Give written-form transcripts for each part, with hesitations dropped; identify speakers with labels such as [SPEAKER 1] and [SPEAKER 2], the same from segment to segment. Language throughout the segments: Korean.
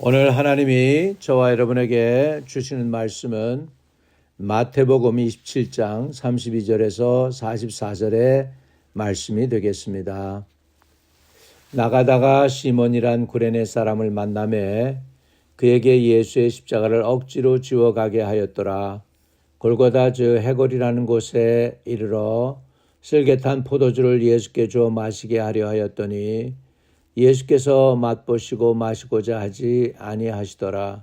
[SPEAKER 1] 오늘 하나님이 저와 여러분에게 주시는 말씀은 마태복음 27장 32절에서 44절의 말씀이 되겠습니다. 나가다가 시몬이란 구레네 사람을 만나매 그에게 예수의 십자가를 억지로 지워가게 하였더라. 골고다 즉 해골이라는 곳에 이르러 쓸개탄 포도주를 예수께 주어 마시게 하려 하였더니 예수께서 맛보시고 마시고자 하지 아니하시더라.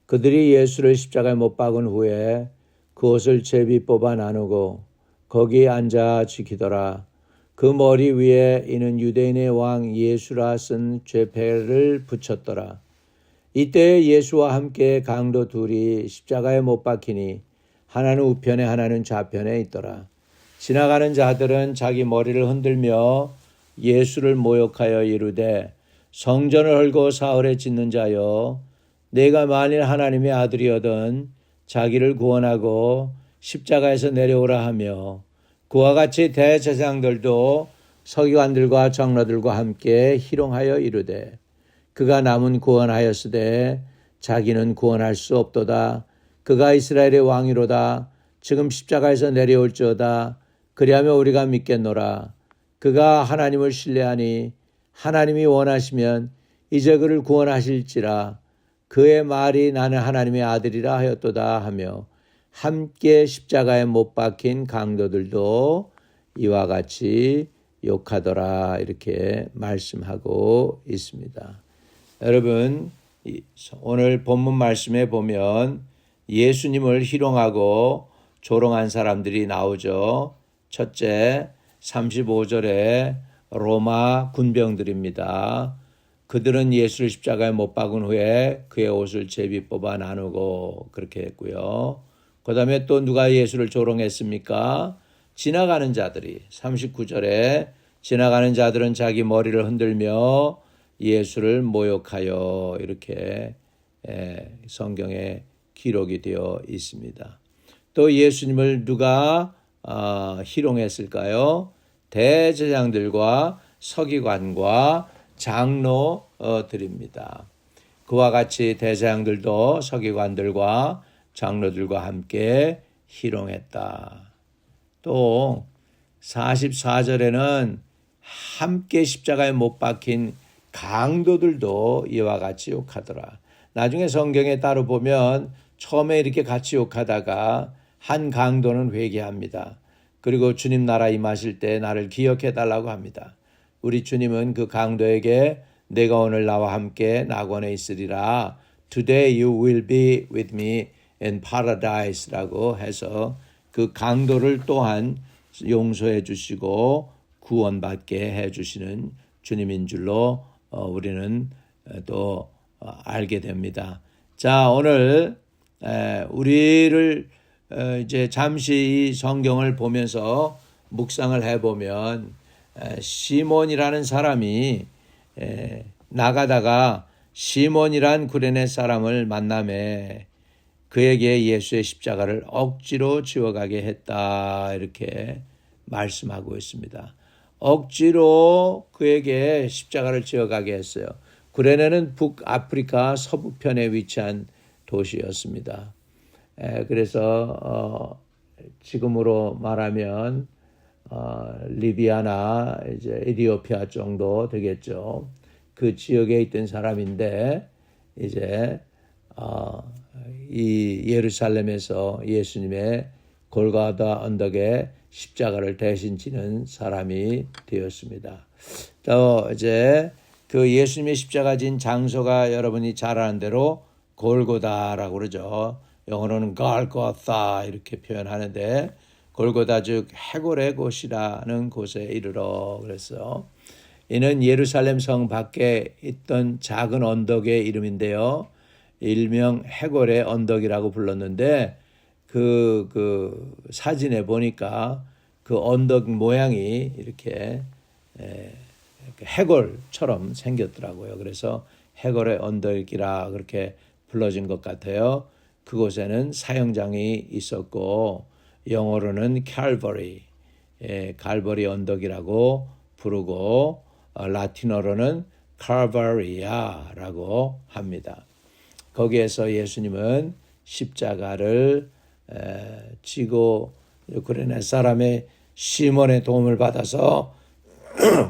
[SPEAKER 1] 그들이 예수를 십자가에 못 박은 후에 그 옷을 제비 뽑아 나누고 거기 앉아 지키더라. 그 머리 위에 이는 유대인의 왕 예수라 쓴 죄패를 붙였더라. 이때 예수와 함께 강도 둘이 십자가에 못 박히니 하나는 우편에 하나는 좌편에 있더라. 지나가는 자들은 자기 머리를 흔들며 예수를 모욕하여 이르되 성전을 헐고 사흘에 짓는 자여 내가 만일 하나님의 아들이거든 자기를 구원하고 십자가에서 내려오라 하며 그와 같이 대제사장들도 서기관들과 장로들과 함께 희롱하여 이르되 그가 남은 구원하였으되 자기는 구원할 수 없도다. 그가 이스라엘의 왕이로다. 지금 십자가에서 내려올지어다. 그리하면 우리가 믿겠노라. 그가 하나님을 신뢰하니 하나님이 원하시면 이제 그를 구원하실지라. 그의 말이 나는 하나님의 아들이라 하였도다 하며 함께 십자가에 못 박힌 강도들도 이와 같이 욕하더라. 이렇게 말씀하고 있습니다. 여러분, 오늘 본문 말씀에 보면 예수님을 희롱하고 조롱한 사람들이 나오죠. 첫째, 35절에 로마 군병들입니다. 그들은 예수를 십자가에 못 박은 후에 그의 옷을 제비 뽑아 나누고 그렇게 했고요. 그 다음에 또 누가 예수를 조롱했습니까? 지나가는 자들이 39절에 지나가는 자들은 자기 머리를 흔들며 예수를 모욕하여 이렇게 성경에 기록이 되어 있습니다. 또 예수님을 누가 희롱했을까요? 대제사장들과 서기관과 장로들입니다. 그와 같이 대제사장들도 서기관들과 장로들과 함께 희롱했다. 또 44절에는 함께 십자가에 못 박힌 강도들도 이와 같이 욕하더라. 나중에 성경에 따로 보면 처음에 이렇게 같이 욕하다가 한 강도는 회개합니다. 그리고 주님 나라 임하실 때 나를 기억해 달라고 합니다. 우리 주님은 그 강도에게 내가 오늘 나와 함께 낙원에 있으리라. Today you will be with me in paradise라고 해서 그 강도를 또한 용서해 주시고 구원받게 해 주시는 주님인 줄로 우리는 또 알게 됩니다. 자, 오늘 우리를 이제 잠시 이 성경을 보면서 묵상을 해보면 시몬이라는 사람이 나가다가 시몬이란 구레네 사람을 만나매 그에게 예수의 십자가를 억지로 지워가게 했다 이렇게 말씀하고 있습니다. 억지로 그에게 십자가를 지어가게 했어요. 구레네는 북아프리카 서부편에 위치한 도시였습니다. 그래서 지금으로 말하면 리비아나 이제 에티오피아 정도 되겠죠. 그 지역에 있던 사람인데 이제 이 예루살렘에서 예수님의 골고다 언덕에 십자가를 대신 지는 사람이 되었습니다. 또 이제 그 예수님의 십자가 진 장소가 여러분이 잘 아는 대로 골고다라고 그러죠. 영어로는 갈고타 이렇게 표현하는데 골고다 즉 해골의 곳이라는 곳에 이르러 그랬어요. 이는 예루살렘 성 밖에 있던 작은 언덕의 이름인데요. 일명 해골의 언덕이라고 불렀는데 그 사진에 보니까 그 언덕 모양이 이렇게 해골처럼 생겼더라고요. 그래서 해골의 언덕이라 그렇게 불러진 것 같아요. 그곳에는 사형장이 있었고 영어로는 칼버리 언덕이라고 부르고 라틴어로는 칼바리아라고 합니다. 거기에서 예수님은 십자가를 지고 구레네 사람의 시몬의 도움을 받아서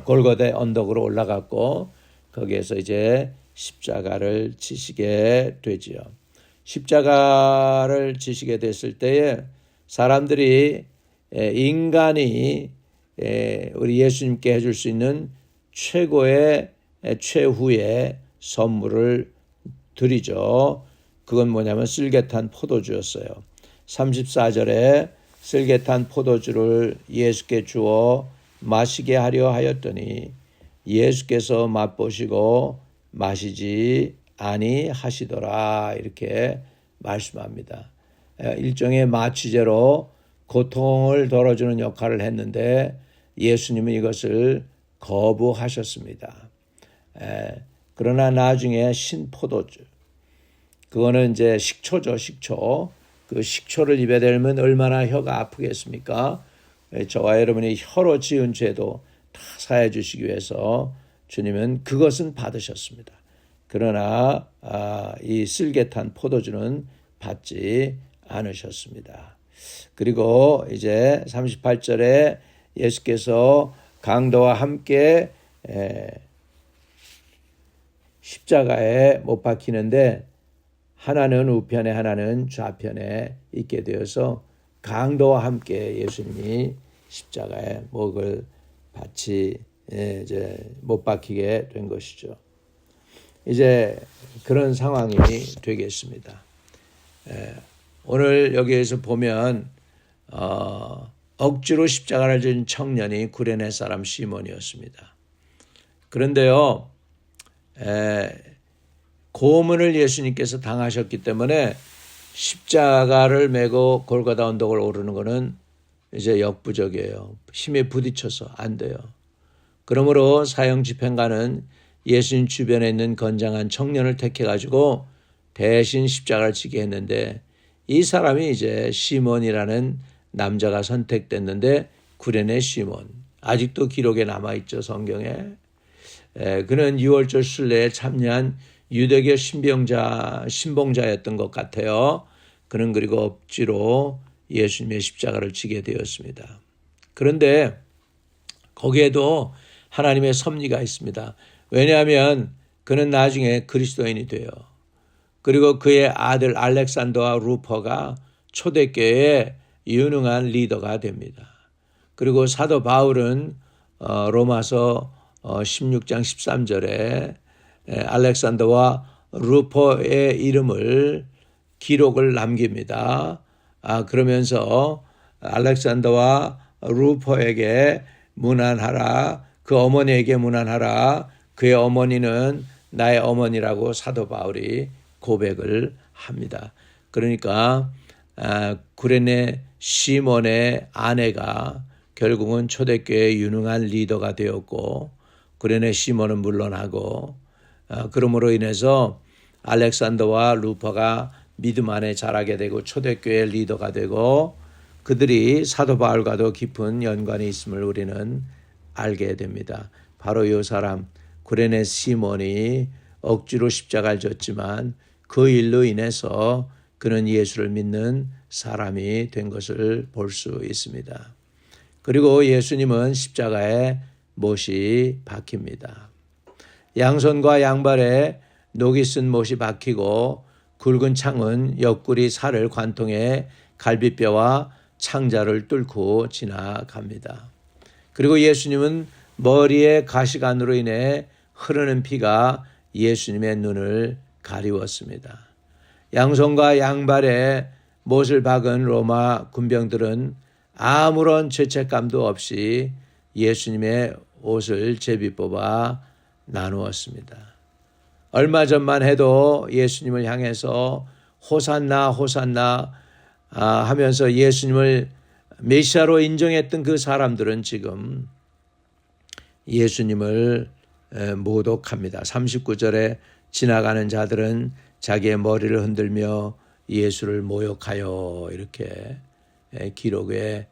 [SPEAKER 1] 골고대 언덕으로 올라갔고 거기에서 이제 십자가를 지시게 되지요. 십자가를 지시게 됐을 때에 사람들이 인간이 우리 예수님께 해줄 수 있는 최고의 최후의 선물을 드리죠. 그건 뭐냐면 쓸개탄 포도주였어요. 34절에 쓸개탄 포도주를 예수께 주어 마시게 하려 하였더니 예수께서 맛보시고 마시지 아니하시더라 이렇게 말씀합니다. 일종의 마취제로 고통을 덜어주는 역할을 했는데 예수님은 이것을 거부하셨습니다. 그러나 나중에 신포도주, 그거는 이제 식초죠, 식초. 그 식초를 입에 대면 얼마나 혀가 아프겠습니까? 저와 여러분이 혀로 지은 죄도 다 사해 주시기 위해서 주님은 그것은 받으셨습니다. 그러나 이 쓸개탄 포도주는 받지 않으셨습니다. 그리고 이제 38절에 예수께서 강도와 함께 십자가에 못 박히는데 하나는 우편에 하나는 좌편에 있게 되어서 강도와 함께 예수님이 십자가에 목을 받지 이제 못 박히게 된 것이죠. 이제 그런 상황이 되겠습니다. 오늘 여기에서 보면 억지로 십자가를 진 청년이 구레네 사람 시몬이었습니다. 그런데요, 고문을 예수님께서 당하셨기 때문에 십자가를 메고 골고다 언덕을 오르는 것은 이제 역부족이에요. 힘에 부딪혀서 안 돼요. 그러므로 사형 집행관은 예수님 주변에 있는 건장한 청년을 택해가지고 대신 십자가를 지게 했는데 이 사람이 이제 시몬이라는 남자가 선택됐는데 구레네 시몬. 아직도 기록에 남아있죠, 성경에. 그는 유월절 순례에 참여한 유대교 신봉자였던 것 같아요. 그는 그리고 억지로 예수님의 십자가를 지게 되었습니다. 그런데 거기에도 하나님의 섭리가 있습니다. 왜냐하면 그는 나중에 그리스도인이 돼요. 그리고 그의 아들 알렉산더와 루퍼가 초대교회의 유능한 리더가 됩니다. 그리고 사도 바울은 로마서 16장 13절에 알렉산더와 루퍼의 이름을 기록을 남깁니다. 그러면서 알렉산더와 루퍼에게 문안하라, 그 어머니에게 문안하라, 그의 어머니는 나의 어머니라고 사도 바울이 고백을 합니다. 그러니까 구레네 시몬의 아내가 결국은 초대교회의 유능한 리더가 되었고 구레네 시몬은 물러나고 그러므로 인해서 알렉산더와 루퍼가 믿음 안에 자라게 되고 초대교회의 리더가 되고 그들이 사도 바울과도 깊은 연관이 있음을 우리는 알게 됩니다. 바로 이 사람 구레네 시몬이 억지로 십자가를 졌지만 그 일로 인해서 그는 예수를 믿는 사람이 된 것을 볼 수 있습니다. 그리고 예수님은 십자가에 못이 박힙니다. 양손과 양발에 녹이 쓴 못이 박히고 굵은 창은 옆구리 살을 관통해 갈비뼈와 창자를 뚫고 지나갑니다. 그리고 예수님은 머리에 가시관으로 인해 흐르는 피가 예수님의 눈을 가리웠습니다. 양손과 양발에 못을 박은 로마 군병들은 아무런 죄책감도 없이 예수님의 옷을 제비 뽑아 나누었습니다. 얼마 전만 해도 예수님을 향해서 호산나 호산나 하면서 예수님을 메시아로 인정했던 그 사람들은 지금 예수님을 모독합니다. 39절에 지나가는 자들은 자기의 머리를 흔들며 예수를 모욕하여 이렇게 기록에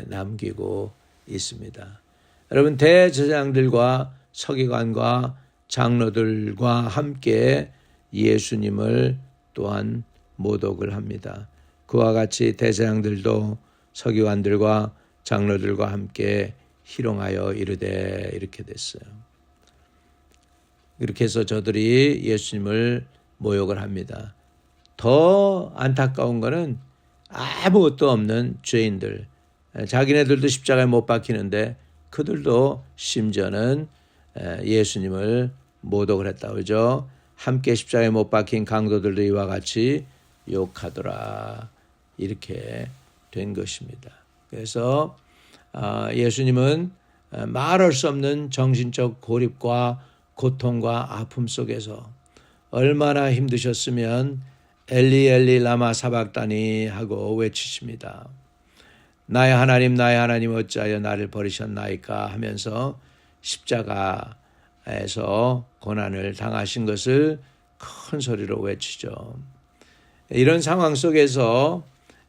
[SPEAKER 1] 남기고 있습니다. 여러분 대제사장들과 서기관과 장로들과 함께 예수님을 또한 모독을 합니다. 그와 같이 대제사장들도 서기관들과 장로들과 함께 희롱하여 이르되 이렇게 됐어요. 이렇게 해서 저들이 예수님을 모욕을 합니다. 더 안타까운 것은 아무것도 없는 죄인들, 자기네들도 십자가에 못 박히는데 그들도 심지어는 예수님을 모독을 했다. 그죠? 함께 십자가에 못 박힌 강도들도 이와 같이 욕하더라. 이렇게 된 것입니다. 그래서 예수님은 말할 수 없는 정신적 고립과 고통과 아픔 속에서 얼마나 힘드셨으면 엘리 엘리 라마 사박다니 하고 외치십니다. 나의 하나님 어찌하여 나를 버리셨나이까 하면서 십자가에서 고난을 당하신 것을 큰 소리로 외치죠. 이런 상황 속에서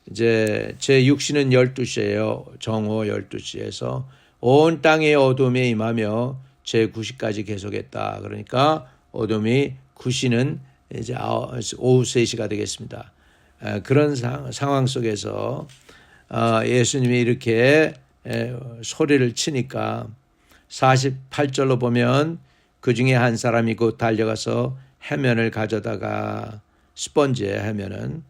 [SPEAKER 1] 이제 제 6시는 12시예요. 정오 12시에서 온 땅의 어둠에 임하며 제 9시까지 계속했다. 그러니까 어둠이 9시는 이제 오후 3시가 되겠습니다. 그런 상황 속에서 예수님이 이렇게 소리를 치니까 48절로 보면 그 중에 한 사람이 곧 달려가서 해면을 가져다가 스펀지에 해면은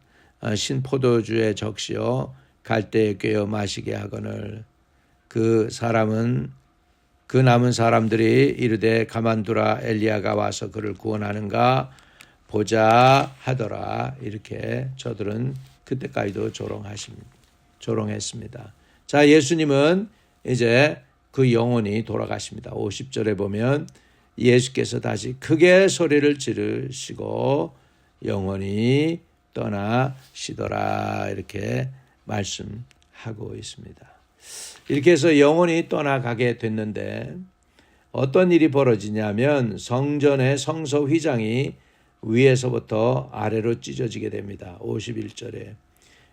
[SPEAKER 1] 신포도주에 적시어 갈대에 꿰어 마시게 하거늘 그 사람은 그 남은 사람들이 이르되 가만두라 엘리야가 와서 그를 구원하는가 보자 하더라. 이렇게 저들은 그때까지도 조롱했습니다. 자, 예수님은 이제 그 영혼이 돌아가십니다. 50절에 보면 예수께서 다시 크게 소리를 지르시고 영혼이 떠나시더라. 이렇게 말씀하고 있습니다. 이렇게 해서 영혼이 떠나가게 됐는데 어떤 일이 벌어지냐면 성전의 성소 휘장이 위에서부터 아래로 찢어지게 됩니다. 51절에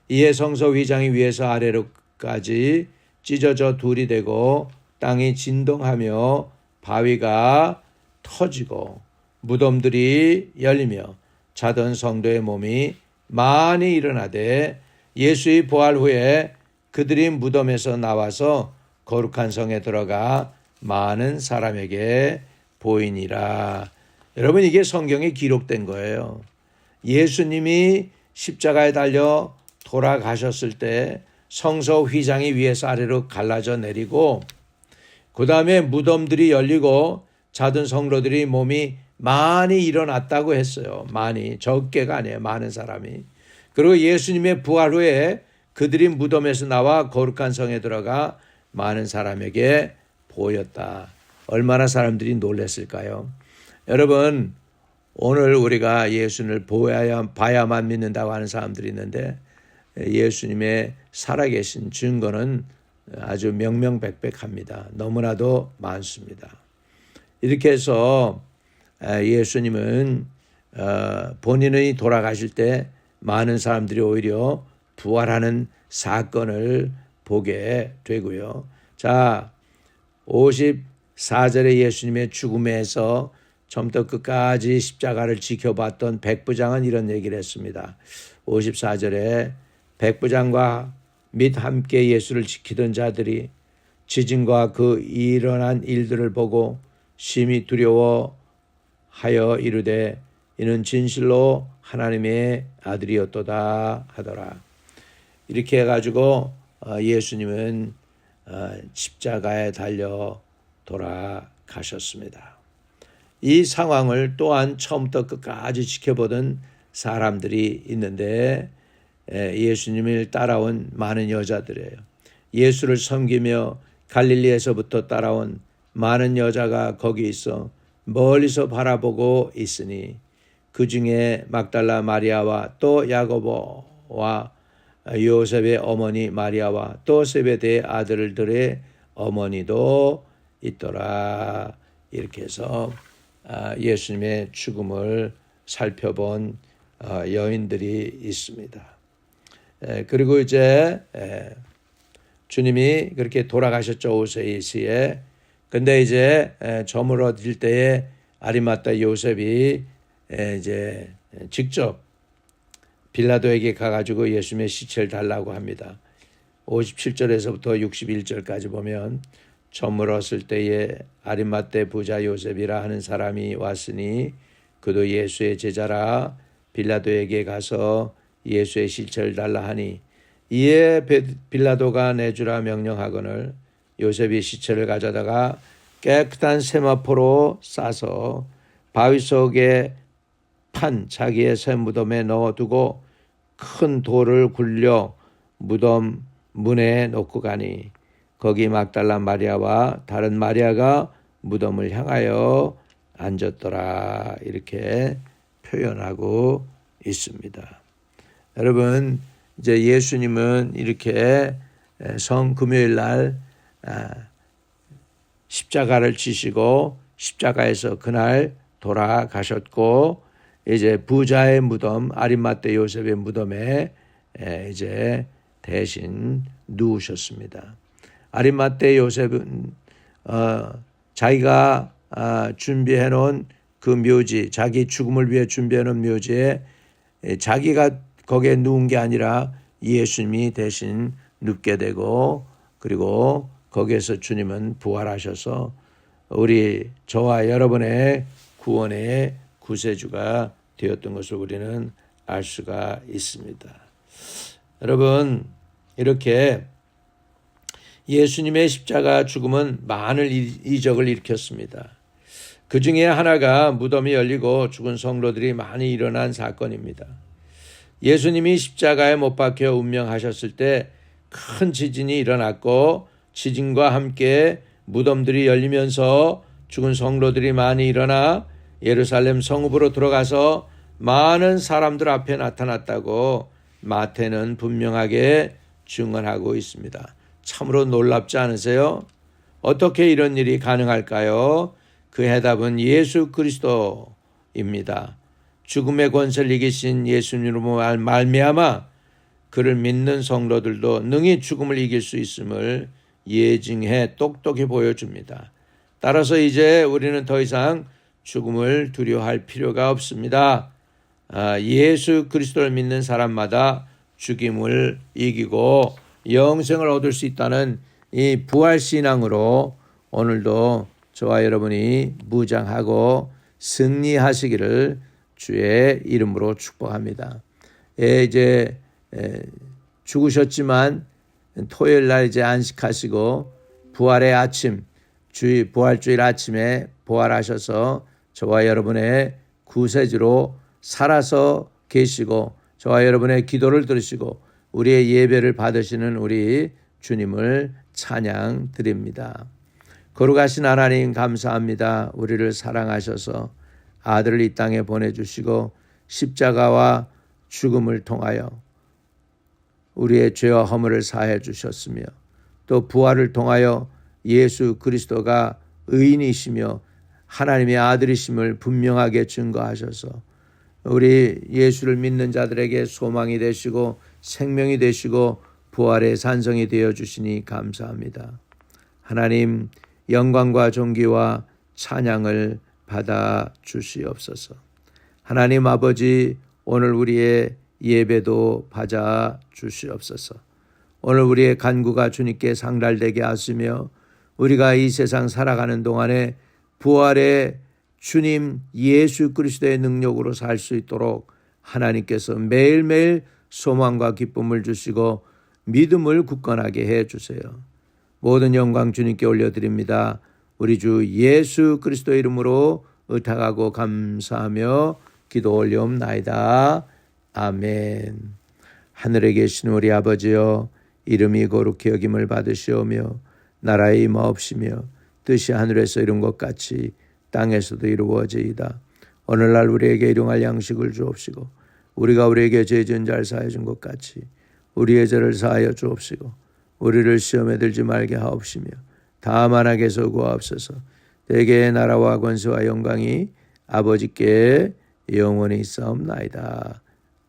[SPEAKER 1] 이에 성소 휘장이 위에서 아래로까지 찢어져 둘이 되고 땅이 진동하며 바위가 터지고 무덤들이 열리며 자던 성도의 몸이 많이 일어나되 예수의 부활 후에 그들이 무덤에서 나와서 거룩한 성에 들어가 많은 사람에게 보이니라. 여러분, 이게 성경에 기록된 거예요. 예수님이 십자가에 달려 돌아가셨을 때 성소 휘장이 위에서 아래로 갈라져 내리고 그 다음에 무덤들이 열리고 자던 성도들이 몸이 많이 일어났다고 했어요. 많이, 적게가 아니에요. 많은 사람이. 그리고 예수님의 부활 후에 그들이 무덤에서 나와 거룩한 성에 들어가 많은 사람에게 보였다. 얼마나 사람들이 놀랐을까요? 여러분, 오늘 우리가 예수님을 봐야만 믿는다고 하는 사람들이 있는데 예수님의 살아계신 증거는 아주 명명백백합니다. 너무나도 많습니다. 이렇게 해서 예수님은 본인이 돌아가실 때 많은 사람들이 오히려 부활하는 사건을 보게 되고요. 자, 54절에 예수님의 죽음에서 처음부터 끝까지 십자가를 지켜봤던 백부장은 이런 얘기를 했습니다. 54절에 백부장과 및 함께 예수를 지키던 자들이 지진과 그 일어난 일들을 보고 심히 두려워하여 이르되 이는 진실로 하나님의 아들이었도다 하더라. 이렇게 해가지고 예수님은 십자가에 달려 돌아가셨습니다. 이 상황을 또한 처음부터 끝까지 지켜보던 사람들이 있는데 예수님을 따라온 많은 여자들이에요. 예수를 섬기며 갈릴리에서부터 따라온 많은 여자가 거기 있어 멀리서 바라보고 있으니 그 중에 막달라 마리아와 또 야고보와 요셉의 어머니 마리아와 또 세베대의 아들들의 어머니도 있더라. 이렇게 해서 예수님의 죽음을 살펴본 여인들이 있습니다. 그리고 이제 주님이 그렇게 돌아가셨죠. 오후 3시에. 근데 이제 저물어질 때에 아리마타 요셉이 이제 직접 빌라도에게 가가지고 예수님의 시체를 달라고 합니다. 57절에서부터 61절까지 보면 저물었을 때에 아리마대 부자 요셉이라 하는 사람이 왔으니 그도 예수의 제자라 빌라도에게 가서 예수의 시체를 달라 하니 이에 빌라도가 내주라 명령하거늘 요셉이 시체를 가져다가 깨끗한 세마포로 싸서 바위 속에 판 자기의 새 무덤에 넣어두고 큰 돌을 굴려 무덤 문에 놓고 가니 거기 막달라 마리아와 다른 마리아가 무덤을 향하여 앉았더라. 이렇게 표현하고 있습니다. 여러분, 이제 예수님은 이렇게 성금요일 날 십자가를 지시고 십자가에서 그날 돌아가셨고 이제 부자의 무덤 아리마대 요셉의 무덤에 이제 대신 누우셨습니다. 아리마대 요셉은 자기가 준비해 놓은 그 묘지, 자기 죽음을 위해 준비해 놓은 묘지에 자기가 거기에 누운 게 아니라 예수님이 대신 눕게 되고 그리고 거기에서 주님은 부활하셔서 우리 저와 여러분의 구원의 구세주가 되었던 것을 우리는 알 수가 있습니다. 여러분, 이렇게 예수님의 십자가 죽음은 많은 이적을 일으켰습니다. 그 중에 하나가 무덤이 열리고 죽은 성도들이 많이 일어난 사건입니다. 예수님이 십자가에 못 박혀 운명하셨을 때 큰 지진이 일어났고 지진과 함께 무덤들이 열리면서 죽은 성도들이 많이 일어나 예루살렘 성읍으로 들어가서 많은 사람들 앞에 나타났다고 마태는 분명하게 증언하고 있습니다. 참으로 놀랍지 않으세요? 어떻게 이런 일이 가능할까요? 그 해답은 예수 그리스도입니다. 죽음의 권세를 이기신 예수님으로 말미암아 그를 믿는 성도들도 능히 죽음을 이길 수 있음을 예증해 똑똑히 보여줍니다. 따라서 이제 우리는 더 이상 죽음을 두려워할 필요가 없습니다. 예수 그리스도를 믿는 사람마다 죽임을 이기고 영생을 얻을 수 있다는 이 부활신앙으로 오늘도 저와 여러분이 무장하고 승리하시기를 주의 이름으로 축복합니다. 이제 죽으셨지만 토요일 날 이제 안식하시고 부활의 아침, 부활주일 아침에 부활하셔서 저와 여러분의 구세주로 살아서 계시고 저와 여러분의 기도를 들으시고 우리의 예배를 받으시는 우리 주님을 찬양 드립니다. 거룩하신 하나님 감사합니다. 우리를 사랑하셔서 아들을 이 땅에 보내주시고 십자가와 죽음을 통하여 우리의 죄와 허물을 사해 주셨으며 또 부활을 통하여 예수 그리스도가 의인이시며 하나님의 아들이심을 분명하게 증거하셔서 우리 예수를 믿는 자들에게 소망이 되시고 생명이 되시고 부활의 산성이 되어 주시니 감사합니다. 하나님 영광과 존귀와 찬양을 받아 주시옵소서. 하나님 아버지 오늘 우리의 예배도 받아 주시옵소서. 오늘 우리의 간구가 주님께 상달되게 하시며 우리가 이 세상 살아가는 동안에 부활의 주님 예수 그리스도의 능력으로 살 수 있도록 하나님께서 매일매일 소망과 기쁨을 주시고 믿음을 굳건하게 해 주세요. 모든 영광 주님께 올려드립니다. 우리 주 예수 그리스도 이름으로 의탁하고 감사하며 기도 올리옵나이다. 아멘. 하늘에 계신 우리 아버지여 이름이 거룩히 여김을 받으시오며 나라의 임하옵시며 뜻이 하늘에서 이룬 것 같이 땅에서도 이루어지이다. 오늘날 우리에게 일용할 양식을 주옵시고 우리가 우리에게 죄 지은 자를 사하여 준 것 같이 우리의 죄를 사하여 주옵시고 우리를 시험에 들지 말게 하옵시며 다만 악에서 구하옵소서. 대개의 나라와 권세와 영광이 아버지께 영원히 있사옵나이다.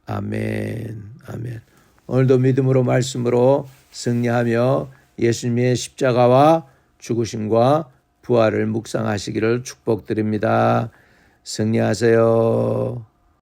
[SPEAKER 1] 아멘. 아멘. 오늘도 믿음으로 말씀으로 승리하며 예수님의 십자가와 죽으심과 부활을 묵상하시기를 축복드립니다. 승리하세요.